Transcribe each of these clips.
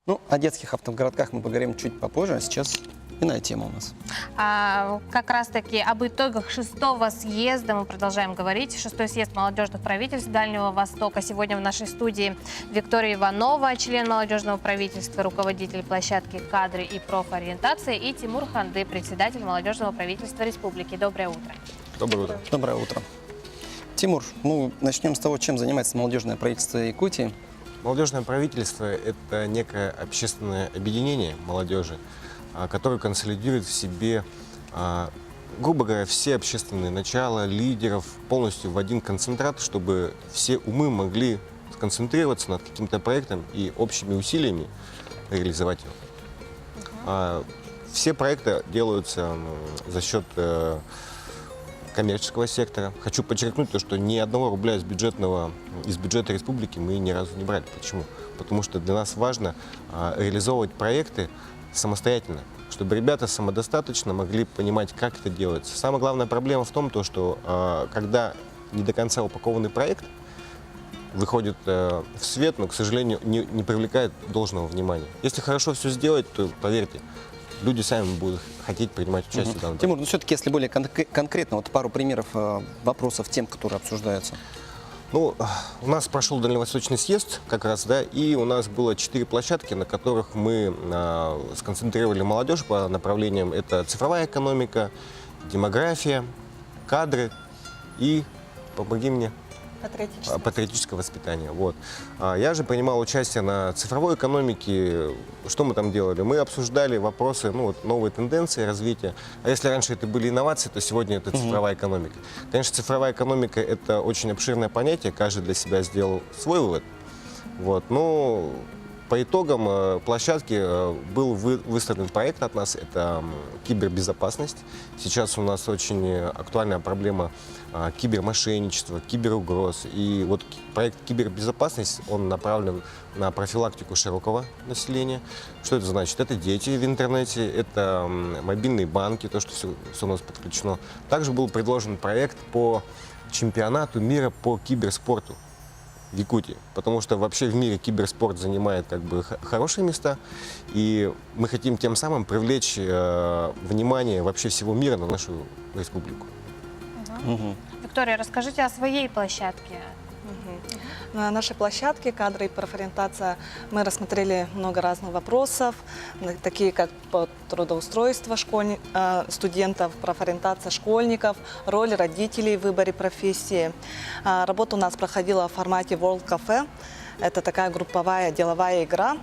Ну, о детских автогородках мы поговорим чуть попозже, а сейчас иная тема у нас. Как раз-таки об итогах 6-го съезда мы продолжаем говорить. 6-й съезд молодежных правительств Дальнего Востока. Сегодня в нашей студии Виктория Иванова, член молодежного правительства, руководитель площадки «Кадры и профориентация», и Тимур Ханды, председатель молодежного правительства республики. Доброе утро. Доброе утро. Доброе утро. Тимур, ну, начнем с того, чем занимается молодежное правительство Якутии. Молодежное правительство – это некое общественное объединение молодежи, которое консолидирует в себе, грубо говоря, все общественные начала, лидеров полностью в один концентрат, чтобы все умы могли сконцентрироваться над каким-то проектом и общими усилиями реализовать его. Все проекты делаются за счет коммерческого сектора. Хочу подчеркнуть то, что ни одного рубля из бюджета республики мы ни разу не брали. Почему? Потому что для нас важно реализовывать проекты самостоятельно, чтобы ребята самодостаточно могли понимать, как это делается. Самая главная проблема в том, что когда не до конца упакованный проект выходит в свет, но, к сожалению, не привлекает должного внимания. Если хорошо все сделать, то, поверьте, люди сами будут хотеть принимать участие в данном. Тимур, ну все-таки, если более конкретно, вот пару примеров вопросов, тем, которые обсуждаются. Ну, у нас прошел Дальневосточный съезд как раз, да, и у нас было 4 площадки, на которых мы сконцентрировали молодежь по направлениям. Это цифровая экономика, демография, кадры и, помоги мне, патриотическое воспитание. Вот. Я же принимал участие на цифровой экономике. Что мы там делали? Мы обсуждали вопросы, ну, вот, новые тенденции развития. А если раньше это были инновации, то сегодня это цифровая экономика. Конечно, цифровая экономика – это очень обширное понятие, каждый для себя сделал свой вывод. Вот. Но по итогам площадки был выстроен проект от нас, это кибербезопасность. Сейчас у нас очень актуальная проблема кибермошенничества, киберугроз. И вот проект кибербезопасность, он направлен на профилактику широкого населения. Что это значит? Это дети в интернете, это мобильные банки, то, что все у нас подключено. Также был предложен проект по чемпионату мира по киберспорту в Якутии, потому что вообще в мире киберспорт занимает как бы хорошие места, и мы хотим тем самым привлечь внимание вообще всего мира на нашу республику. Виктория, расскажите о своей площадке. На нашей площадке «Кадры и профориентация» мы рассмотрели много разных вопросов, такие как трудоустройство студентов, профориентация школьников, роль родителей в выборе профессии. Работа у нас проходила в формате World Cafe. Это такая групповая деловая игра,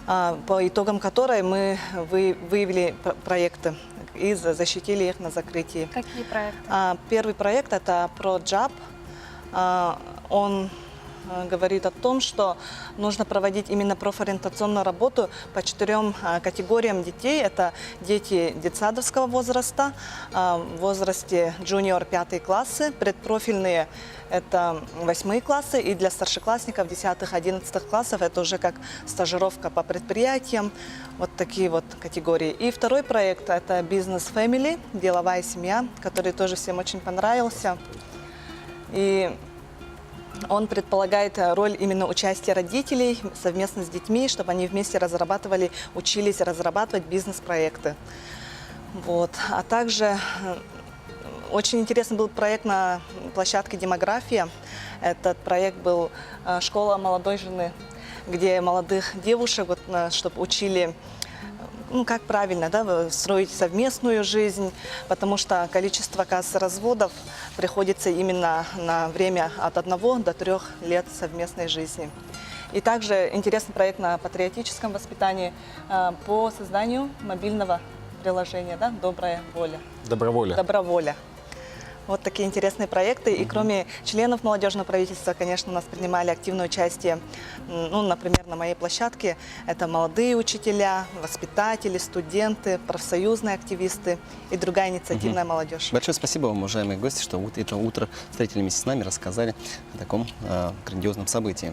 по итогам которой мы выявили проекты и защитили их на закрытии. Какие проекты? Первый проект – это ProJob. Он говорит о том, что нужно проводить именно профориентационную работу по 4 категориям детей. Это дети детсадовского возраста, в возрасте джуниор 5 классы, предпрофильные – это 8 классы, и для старшеклассников 10-11 классов это уже как стажировка по предприятиям, вот такие вот категории. И второй проект – это Business Family, деловая семья, который тоже всем очень понравился. И он предполагает роль именно участия родителей совместно с детьми, чтобы они вместе учились разрабатывать бизнес-проекты. Вот. А также очень интересный был проект на площадке «Демография». Этот проект был «Школа молодой жены», где молодых девушек, чтобы учили, как правильно, да, строить совместную жизнь, потому что количество, оказывается, разводов приходится именно на время от 1 до 3 лет совместной жизни. И также интересный проект на патриотическом воспитании по созданию мобильного приложения, да, «Добрая воля». Доброволя. Доброволя. Вот такие интересные проекты. И кроме членов молодежного правительства, конечно, у нас принимали активное участие, ну, например, на моей площадке. Это молодые учителя, воспитатели, студенты, профсоюзные активисты и другая инициативная молодежь. Большое спасибо вам, уважаемые гости, что это утро встретили вместе с нами, рассказали о таком грандиозном событии.